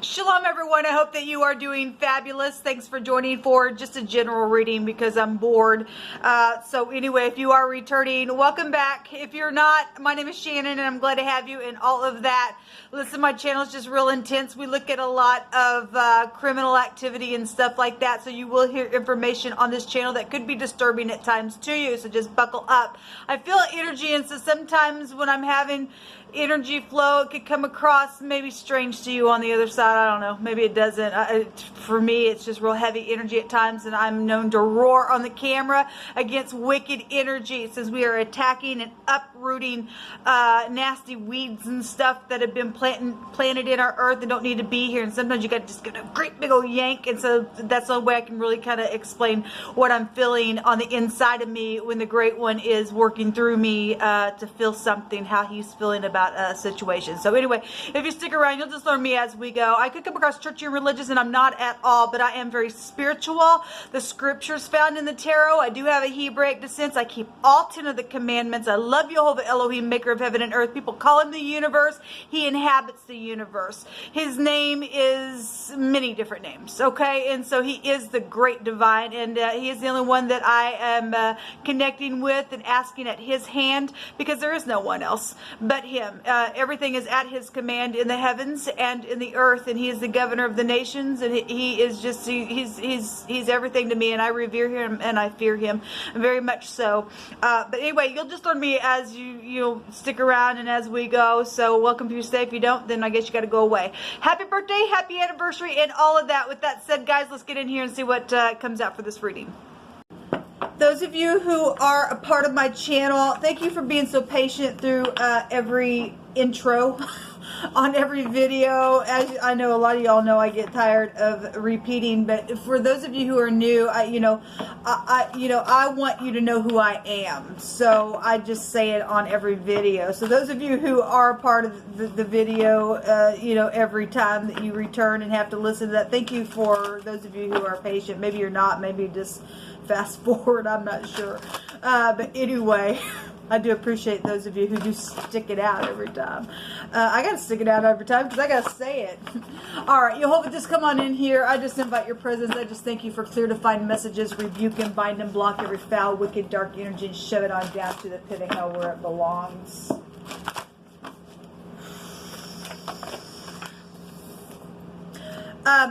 Shalom, everyone. I hope that you are doing fabulous. Thanks for joining for just a general reading because I'm bored. So anyway, if you are returning, welcome back. If you're not, my name is Shannon, and I'm glad to have you and all of that. Listen, my channel is just real intense. We look at a lot of criminal activity and stuff like that, so you will hear information on this channel that could be disturbing at times to you, so just buckle up. I feel energy, and so sometimes when I'm having energy flow, it could come across maybe strange to you on the other side. I don't know, maybe it doesn't. For me, it's just real heavy energy at times, and I'm known to roar on the camera against wicked energy since we are attacking and uprooting nasty weeds and stuff that have been planted in our earth and don't need to be here. And sometimes you got to just get a great big old yank, and so that's the only way I can really kind of explain what I'm feeling on the inside of me when the Great One is working through me to feel something, how he's feeling about a situation. So anyway, if you stick around, you'll just learn me as we go. I could come across churchy and religious, and I'm not at all, but I am very spiritual. The scriptures found in the tarot, I do have a Hebraic descent. I keep all 10 of the commandments. I love Jehovah Elohim, maker of heaven and earth. People call him the universe. He inhabits the universe. His name is many different names, okay? And so he is the great divine, and he is the only one that I am connecting with and asking at his hand, because there is no one else but him. Everything is at his command in the heavens and in the earth, and he is the governor of the nations, and he is just he's everything to me, and I revere him and I fear him very much so. But anyway, you'll just learn me as you stick around and as we go. So welcome if you stay. If you don't, then I guess you got to go away. Happy birthday, happy anniversary, and all of that. With that said, guys, let's get in here and see what comes out for this reading. Those of you who are a part of my channel, thank you for being so patient through every intro on every video. As I know, a lot of y'all know I get tired of repeating, but for those of you who are new, I want you to know who I am. So I just say it on every video. So those of you who are part of the video, every time that you return and have to listen to that, thank you for those of you who are patient. Maybe you're not, maybe just fast forward, I'm not sure. But anyway, I do appreciate those of you who do stick it out every time. I got to stick it out every time because I got to say it. All right, Jehovah, just come on in here. I just invite your presence. I just thank you for clear to find messages, rebuke and bind and block every foul, wicked, dark energy, and shove it on down to the pit of hell where it belongs.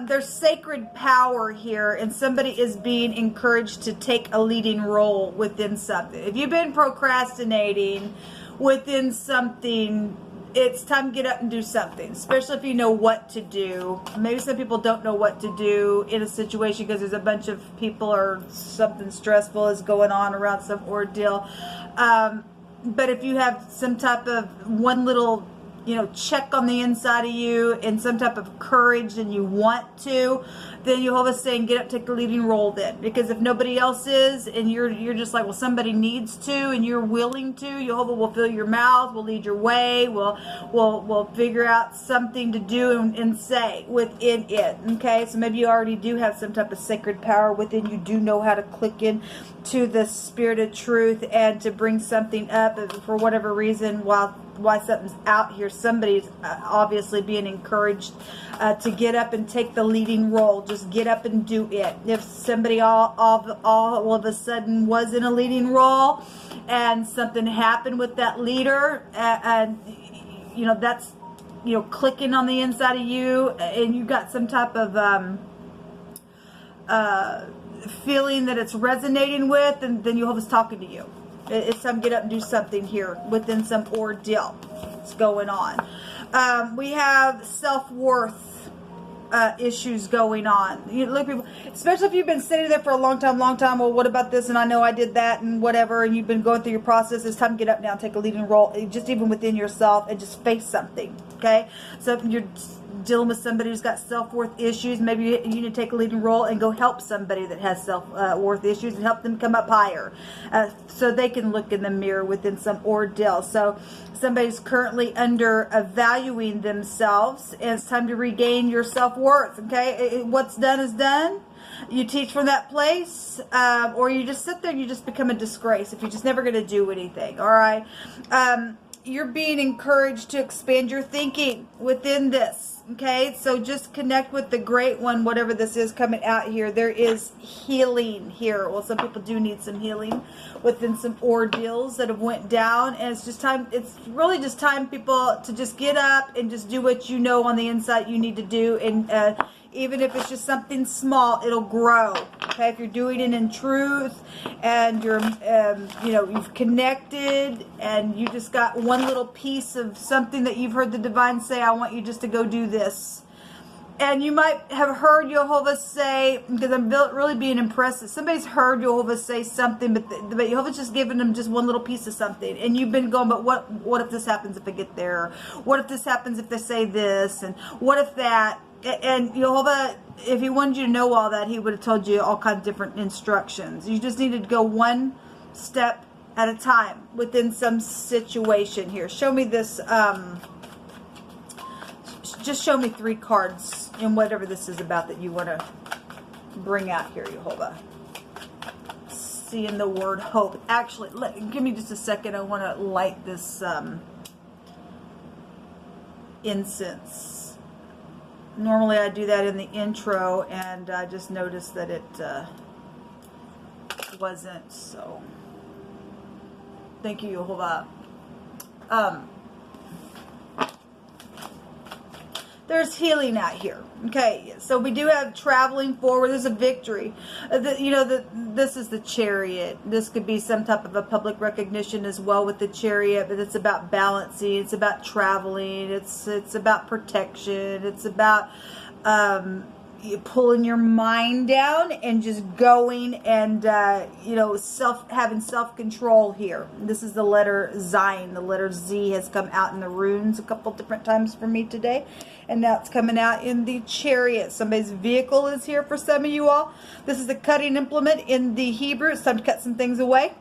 There's sacred power here, and somebody is being encouraged to take a leading role within something. If you've been procrastinating within something, it's time to get up and do something, especially if you know what to do. Maybe some people don't know what to do in a situation because there's a bunch of people or something stressful is going on around some ordeal. But if you have some type of one little check on the inside of you and some type of courage and you want to, then Jehovah's saying get up, take the leading role then. Because if nobody else is and you're just like, well, somebody needs to and you're willing to, Jehovah will fill your mouth, will lead your way, will figure out something to do and say within it. Okay, so maybe you already do have some type of sacred power within you, do know how to click in to the spirit of truth and to bring something up for whatever reason. Why something's out here, somebody's obviously being encouraged to get up and take the leading role. Just get up and do it. If somebody all of a sudden was in a leading role and something happened with that leader, and that's clicking on the inside of you, and you got some type of feeling that it's resonating with, and then Jehovah's talking to you. It's time to get up and do something here within some ordeal that's going on. We have self-worth issues going on. Look, people, especially if you've been sitting there for a long time. Well, what about this? And I know I did that and whatever. And you've been going through your process. It's time to get up now and take a leading role, just even within yourself, and just face something. Okay, so if you're dealing with somebody who's got self-worth issues, maybe you need to take a leading role and go help somebody that has self-worth issues and help them come up higher so they can look in the mirror within some ordeal. So somebody's currently undervaluing themselves, and it's time to regain your self-worth. Okay, what's done is done. You teach from that place, or you just sit there and you just become a disgrace if you're just never going to do anything. All right, you're being encouraged to expand your thinking within this. Okay, so just connect with the Great One, whatever this is coming out here. There is healing here. Well, some people do need some healing within some ordeals that have went down, and it's just time. It's really just time, people, to just get up and just do what you know on the inside you need to do, and even if it's just something small, it'll grow. Okay, if you're doing it in truth, and you're, you know, you've connected, and you just got one little piece of something that you've heard the divine say, I want you just to go do this. And you might have heard Jehovah say, because I'm really being impressed that somebody's heard Jehovah say something, but Jehovah's just giving them just one little piece of something, and you've been going, but what if this happens if I get there? What if this happens if they say this? And what if that? And Jehovah, if he wanted you to know all that, he would have told you all kinds of different instructions. You just needed to go one step at a time within some situation here. Show me this, just show me 3 cards in whatever this is about that you want to bring out here, Jehovah. Seeing the word hope. Actually, give me just a second. I want to light this incense. Normally I do that in the intro, and I just noticed that it wasn't, so thank you, Jehovah. There's healing out here. Okay, so we do have traveling forward. There's a victory. This is the Chariot. This could be some type of a public recognition as well with the Chariot, but it's about balancing. It's about traveling. It's about protection. It's about pulling your mind down and just going and having self-control here. This is the letter Zion. The letter Z has come out in the runes a couple different times for me today, and now it's coming out in the Chariot. Somebody's vehicle is here for some of you all. This is the cutting implement in the Hebrew. It's time to cut some things away.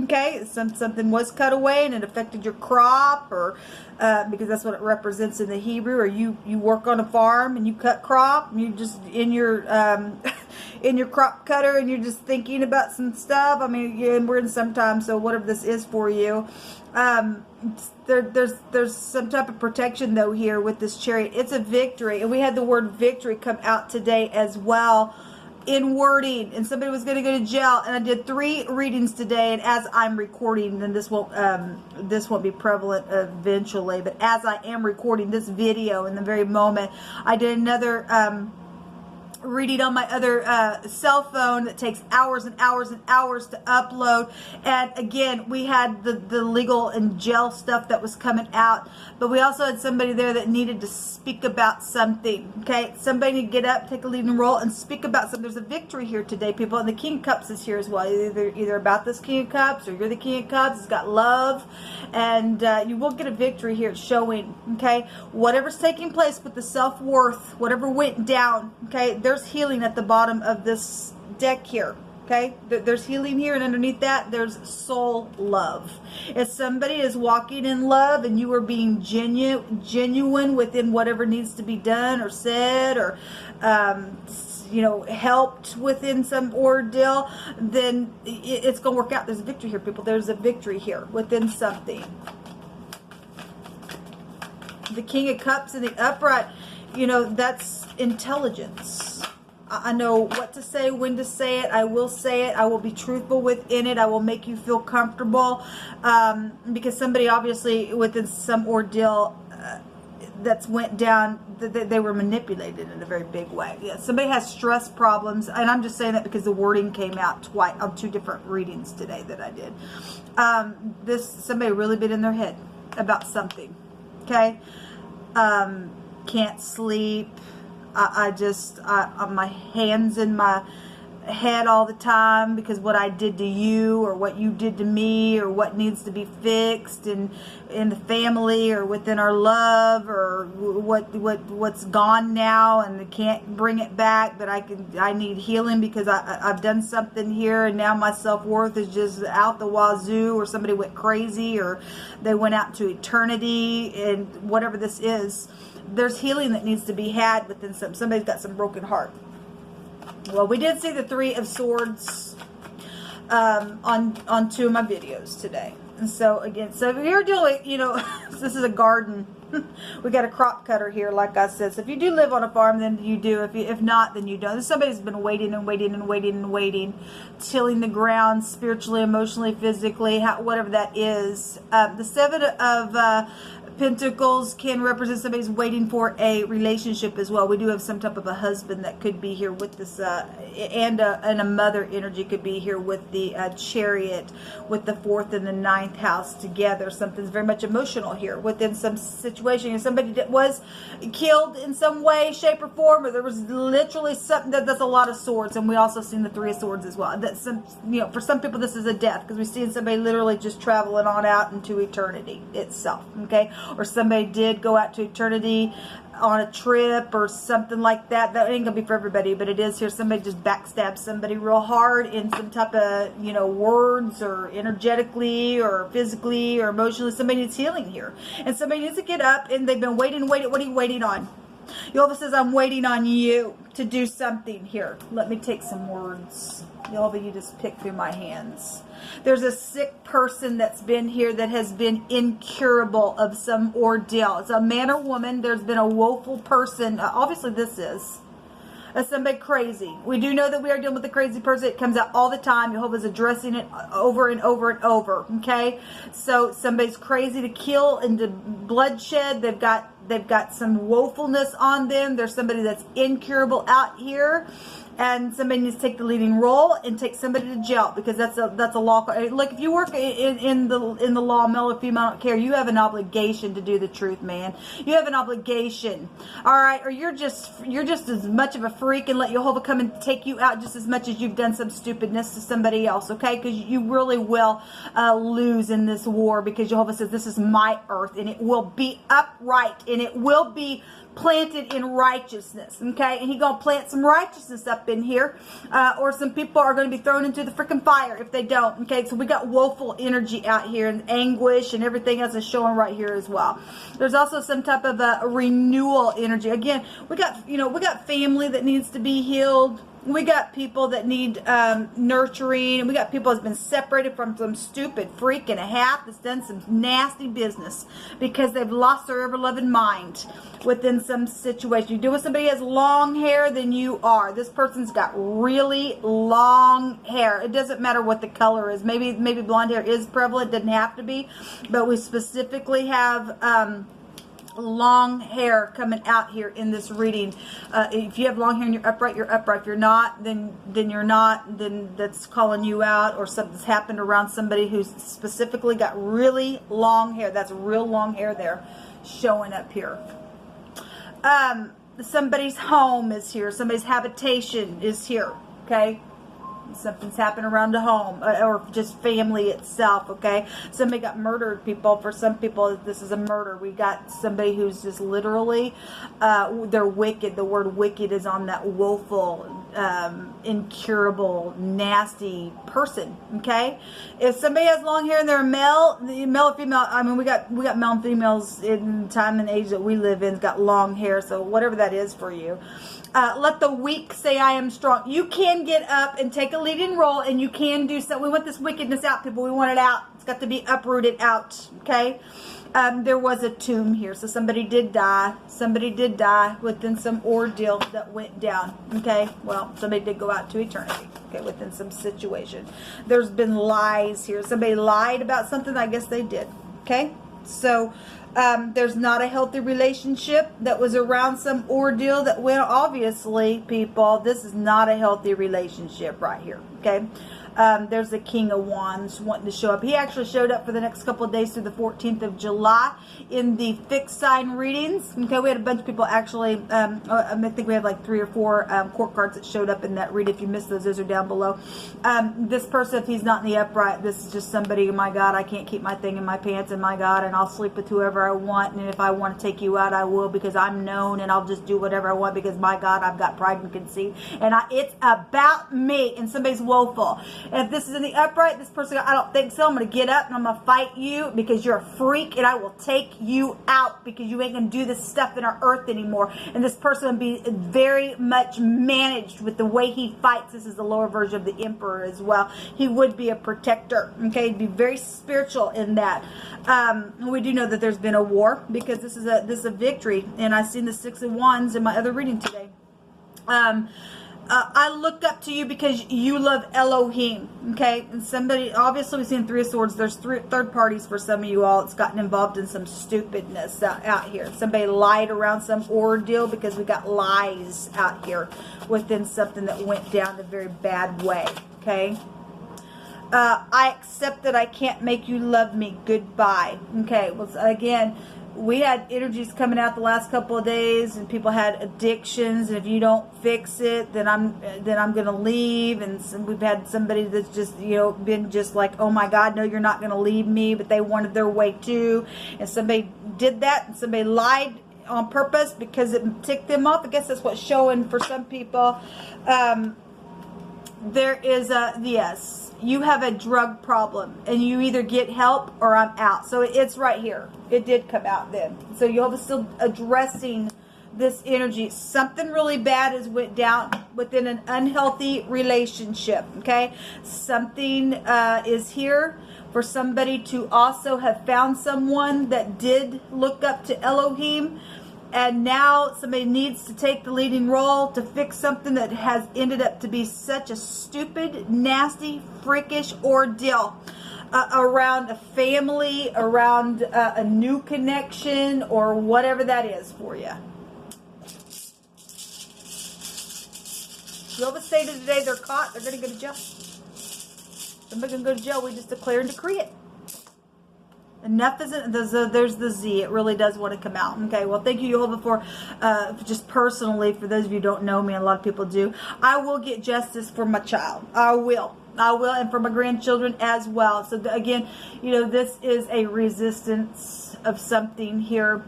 Okay, something was cut away and it affected your crop, or because that's what it represents in the Hebrew. Or you work on a farm and you cut crop, and you just in your in your crop cutter, and you're just thinking about some stuff. I mean, we're in summertime, so whatever this is for you, there's some type of protection though here with this Chariot. It's a victory, and we had the word victory come out today as well in wording, and somebody was going to go to jail, and I did 3 readings today, and as I'm recording, then this won't be prevalent eventually, but as I am recording this video in the very moment, I did another reading on my other cell phone that takes hours and hours and hours to upload. And again, we had the legal and jail stuff that was coming out, but we also had somebody there that needed to speak about something. Okay, somebody to get up, take a leading role, and speak about something. There's a victory here today, people, and the King of Cups is here as well. Either about this King of Cups, or you're the King of Cups. It's got love, and you will get a victory here. It's showing. Okay, whatever's taking place with the self-worth, whatever went down. Okay, there's healing at the bottom of this deck here. Okay, there's healing here, and underneath that there's soul love. If somebody is walking in love and you are being genuine within whatever needs to be done or said, or helped within some ordeal, then it's going to work out. There's a victory here, people. There's a victory here within something. The King of Cups in the upright, that's intelligence. I know what to say, when to say it. I will say it. I will be truthful within it. I will make you feel comfortable, because somebody obviously within some ordeal that's went down, they were manipulated in a very big way. Yeah, somebody has stress problems, and I'm just saying that because the wording came out twice on 2 different readings today that I did. Somebody really been in their head about something. Okay, can't sleep. My hands in my head all the time because what I did to you, or what you did to me, or what needs to be fixed in the family, or within our love, or what's gone now and I can't bring it back, but I need healing because I've done something here, and now my self-worth is just out the wazoo, or somebody went crazy, or they went out to eternity, and whatever this is. There's healing that needs to be had within somebody's got some broken heart. Well, we did see the 3 of Swords on 2 of my videos today. And so again, so if you're doing, this is a garden. We got a crop cutter here, like I said. So if you do live on a farm, then you do. If not, then you don't. Somebody's been waiting and waiting and waiting and waiting, tilling the ground spiritually, emotionally, physically, whatever that is. The Seven of Pentacles can represent somebody's waiting for a relationship as well. We do have some type of a husband that could be here with this, and a mother energy could be here with the Chariot, with the 4th and the 9th house together. Something's very much emotional here within some situation. Somebody that was killed in some way, shape, or form, or there was literally something that's a lot of swords. And we also seen the 3 of Swords as well. That some, for some people this is a death, because we've seen somebody literally just traveling on out into eternity itself. Okay. Or somebody did go out to eternity on a trip or something like that. That ain't gonna be for everybody, but it is here. Somebody just backstabs somebody real hard in some type of, words, or energetically or physically or emotionally. Somebody needs healing here, and somebody needs to get up, and they've been waiting. What are you waiting on? Jehovah says, I'm waiting on you to do something here. Let me take some words. Jehovah, you just pick through my hands. There's a sick person that's been here that has been incurable of some ordeal. It's a man or woman. There's been a woeful person. Obviously, this is somebody crazy. We do know that we are dealing with a crazy person. It comes out all the time. Jehovah's addressing it over and over and over. Okay, so somebody's crazy to kill and to bloodshed. They've got some woefulness on them. There's somebody that's incurable out here. And somebody needs to take the leading role and take somebody to jail, because that's a law. Like if you work in the law, male or female, I don't care. You have an obligation to do the truth, man. You have an obligation, all right? Or you're just as much of a freak and let Jehovah come and take you out just as much as you've done some stupidness to somebody else, okay? Because you really will lose in this war, because Jehovah says this is my earth and it will be upright and it will be planted in righteousness, okay? And He's gonna plant some righteousness up in here, or some people are going to be thrown into the freaking fire if they don't, okay? So we got woeful energy out here, and anguish and everything else is showing right here as well. There's also some type of a renewal energy. Again, we got family that needs to be healed. We got people that need nurturing, and we got people that's been separated from some stupid freak and a half that's done some nasty business because they've lost their ever-loving mind within some situation. You do with somebody who has long hair, then you are. This person's got really long hair. It doesn't matter what the color is. Maybe blonde hair is prevalent. Doesn't have to be, but we specifically have long hair coming out here in this reading. If you have long hair and you're upright, you're upright. If you're not, then you're not. Then that's calling you out, or something's happened around somebody who's specifically got really long hair. That's real long hair there showing up here. Somebody's home is here. Somebody's habitation is here. Okay. Something's happened around the home, or just family itself, okay? Somebody got murdered, people. For some people, this is a murder. We got somebody who's just literally, they're wicked. The word wicked is on that woeful, incurable, nasty person, okay? If somebody has long hair and they're male or female, I mean, we got male and females in the time and age that we live in, got long hair, so whatever that is for you. Let the weak say I am strong. You can get up and take a leading role, and you can do something. We want this wickedness out, people. We want it out. It's got to be uprooted out, okay? There was a tomb here, so somebody did die. Somebody did die within some ordeal that went down, okay? Well, somebody did go out to eternity, okay, within some situation. There's been lies here. Somebody lied about something. I guess they did, okay? So there's not a healthy relationship that was around some ordeal that went. Obviously, people, this is not a healthy relationship right here, okay? There's the King of Wands wanting to show up. He actually showed up for the next couple of days through the 14th of July in the fixed sign readings. Okay, we had a bunch of people actually, I think we had like 3 or 4 court cards that showed up in that read. If you missed those are down below. This person, if he's not in the upright, this is just somebody, my God, I can't keep my thing in my pants, and my God, and I'll sleep with whoever I want, and if I want to take you out, I will, because I'm known, and I'll just do whatever I want, because my God, I've got pride and conceit, and it's about me, and somebody's woeful. And if this is in the upright, this person, I don't think so. I'm going to get up and I'm going to fight you because you're a freak and I will take you out because you ain't going to do this stuff in our earth anymore. And this person will be very much managed with the way he fights. This is the lower version of the Emperor as well. He would be a protector. Okay, he'd be very spiritual in that. We do know that there's been a war because this is a victory, and I've seen the Six of Wands in my other reading today. I look up to you because you love Elohim, okay? And somebody, obviously we've seen Three of Swords. There's third parties for some of you all. It's gotten involved in some stupidness out here. Somebody lied around some ordeal because we got lies out here within something that went down a very bad way, okay? I accept that I can't make you love me. Goodbye. Okay, well, again, we had energies coming out the last couple of days, and people had addictions, and if you don't fix it, then I'm going to leave. And we've had somebody that's just, you know, been just like, oh my God, no, you're not going to leave me, but they wanted their way too. And somebody did that, and somebody lied on purpose because it ticked them off. I guess that's what's showing for some people. There is yes. You have a drug problem and you either get help or I'm out. So it's right here. It did come out then. So you're still addressing this energy. Something really bad has went down within an unhealthy relationship. Okay. Something is here for somebody to also have found someone that did look up to Elohim. And now somebody needs to take the leading role to fix something that has ended up to be such a stupid, nasty, freakish ordeal around a family, around a new connection, or whatever that is for you. Whoever stated today they're caught, they're going to go to jail. Somebody's going to go to jail. We just declare and decree it. Enough isn't, there's the Z. It really does want to come out. Okay, well, thank you, Jehovah, for just personally, for those of you who don't know me, and a lot of people do, I will get justice for my child. I will, and for my grandchildren as well. So, again, you know, this is a resistance of something here.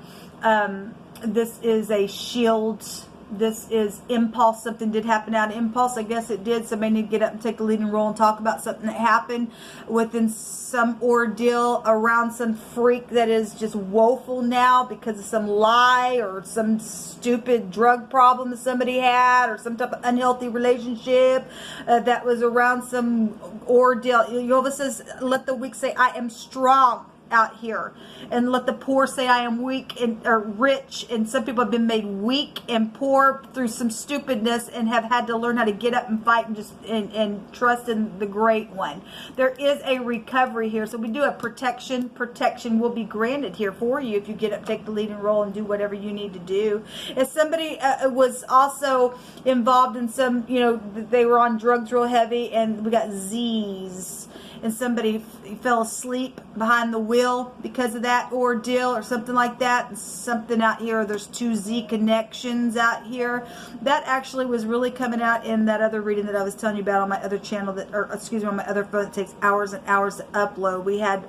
This is a shield. This is impulse. Something did happen out of impulse. I guess it did. Somebody need to get up and take a leading role and talk about something that happened within some ordeal around some freak that is just woeful now because of some lie or some stupid drug problem that somebody had or some type of unhealthy relationship that was around some ordeal. Jehovah says, let the weak say, I am strong out here, and let the poor say I am weak and or rich. And some people have been made weak and poor through some stupidness and have had to learn how to get up and fight and just and trust in the great one. There is a recovery here, so we do have protection. Protection will be granted here for you if you get up, take the leading role, and do whatever you need to do. If somebody was also involved in some, you know, they were on drugs real heavy, and we got Z's, and somebody fell asleep behind the wheel because of that ordeal or something like that, and something out here, there's 2 Z connections out here. That actually was really coming out in that other reading that I was telling you about on my other channel, that, or excuse me, on my other phone that takes hours and hours to upload. We had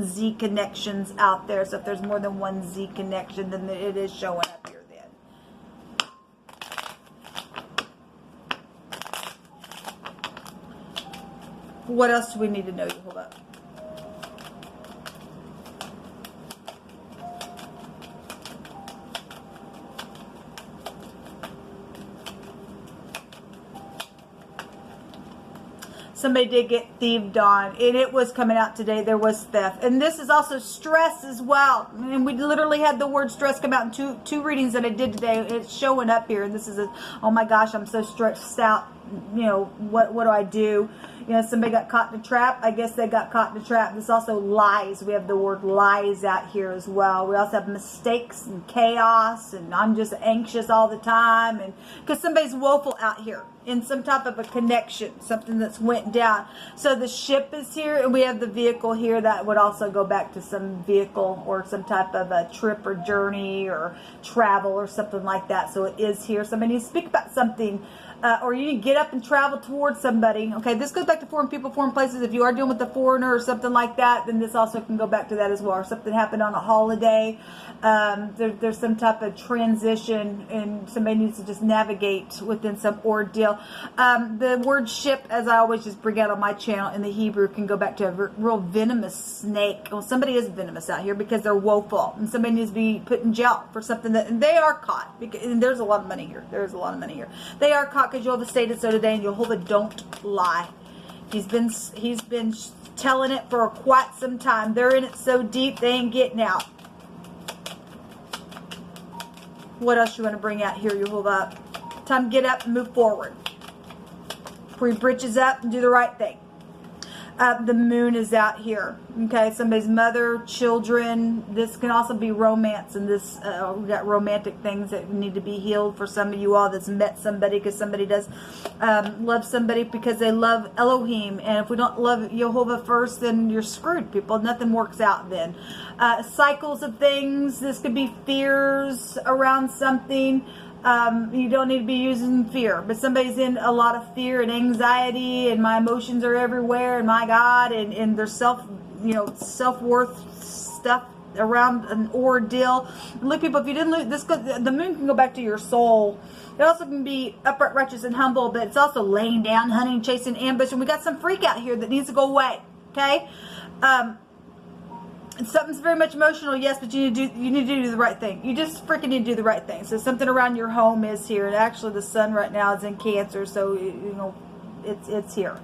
Z connections out there, so if there's more than one Z connection, then it is showing up here. What else do we need to know? Hold up. Somebody did get thieved on, and it was coming out today. There was theft, and this is also stress as well. And we literally had the word stress come out in two readings that I did today. It's showing up here, and this is oh my gosh, I'm so stressed out. You know, what do I do? You know, somebody got caught in a trap. I guess they got caught in a trap. This also lies. We have the word lies out here as well. We also have mistakes and chaos, and I'm just anxious all the time, and because somebody's woeful out here in some type of a connection, something that's went down. So the ship is here, and we have the vehicle here. That would also go back to some vehicle or some type of a trip or journey or travel or something like that. So it is here. Somebody needs to speak about something. Or you need to get up and travel towards somebody. Okay, this goes back to foreign people, foreign places. If you are dealing with a foreigner or something like that, then this also can go back to that as well. Or something happened on a holiday. There's some type of transition and somebody needs to just navigate within some ordeal. The word ship, as I always just bring out on my channel in the Hebrew, can go back to a real venomous snake. Well, somebody is venomous out here because they're woeful, and somebody needs to be put in jail for something that, and they are caught. Because, and there's a lot of money here. There's a lot of money here. They are caught because Jehovah stated so today, and Jehovah don't lie. He's been telling it for quite some time. They're in it so deep they ain't getting out. What else you want to bring out here, Jehovah? Time to get up and move forward. Pull your britches up and do the right thing. The moon is out here. Okay, somebody's mother, children. This can also be romance, and this we got romantic things that need to be healed for some of you all that's met somebody, because somebody does love somebody because they love Elohim, and if we don't love Jehovah first, then you're screwed, people. Nothing works out then. Cycles of things. This could be fears around something. You don't need to be using fear, but somebody's in a lot of fear and anxiety, and my emotions are everywhere, and my God, and their self-worth stuff around an ordeal. Look, people, if you didn't lose this, the moon can go back to your soul. It also can be upright, righteous, and humble, but it's also laying down, hunting, chasing, ambush, and we got some freak out here that needs to go away. Okay. Something's very much emotional, yes, but you need to do the right thing. You just freaking need to do the right thing. So something around your home is here, and actually the sun right now is in Cancer, so you know it's here.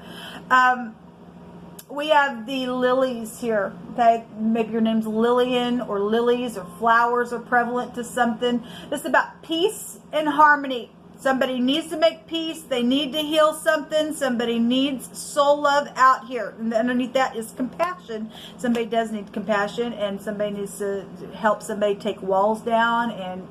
We have the lilies here. Okay, maybe your name's Lillian or lilies or flowers are prevalent to something. This is about peace and harmony. Somebody needs to make peace. They need to heal something. Somebody needs soul love out here. And underneath that is compassion. Somebody does need compassion, and somebody needs to help somebody take walls down and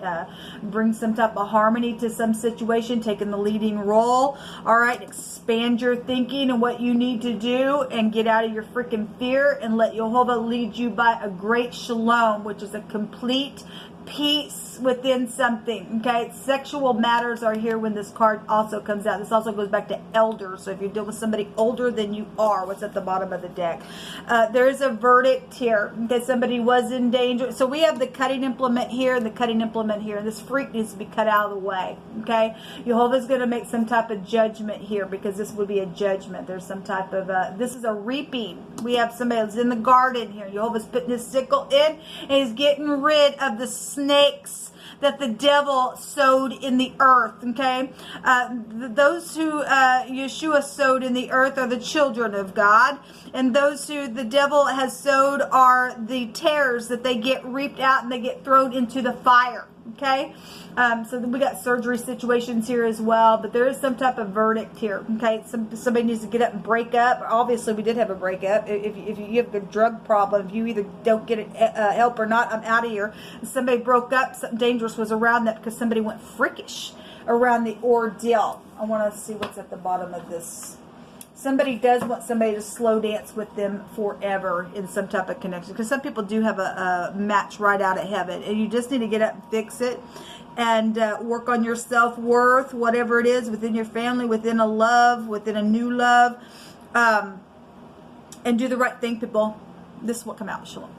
bring some type of harmony to some situation, taking the leading role. All right, expand your thinking and what you need to do, and get out of your freaking fear, and let Jehovah lead you by a great shalom, which is a complete peace within something. Okay, sexual matters are here when this card also comes out. This also goes back to elders, so if you deal with somebody older than you are, what's at the bottom of the deck, there is a verdict here. Okay, somebody was in danger. So we have the cutting implement here and the cutting implement here, and this freak needs to be cut out of the way. Okay, Jehovah's going to make some type of judgment here, because this would be a judgment. There's some type of this is a reaping. We have somebody that's in the garden here. Jehovah's putting his sickle in, and he's getting rid of the snakes that the devil sowed in the earth. Okay, those who Yeshua sowed in the earth are the children of God, and those who the devil has sowed are the tares that they get reaped out and they get thrown into the fire. Okay, so we got surgery situations here as well, but there is some type of verdict here. Okay, somebody needs to get up and break up. Obviously, we did have a breakup. If you have a drug problem, if you either don't get it, help or not, I'm out of here. Somebody broke up. Something dangerous was around that because somebody went freakish around the ordeal. I want to see what's at the bottom of this. Somebody does want somebody to slow dance with them forever in some type of connection, because some people do have a match right out of heaven, and you just need to get up and fix it and work on your self-worth, whatever it is, within your family, within a love, within a new love, and do the right thing, people. This is what come out. Shalom.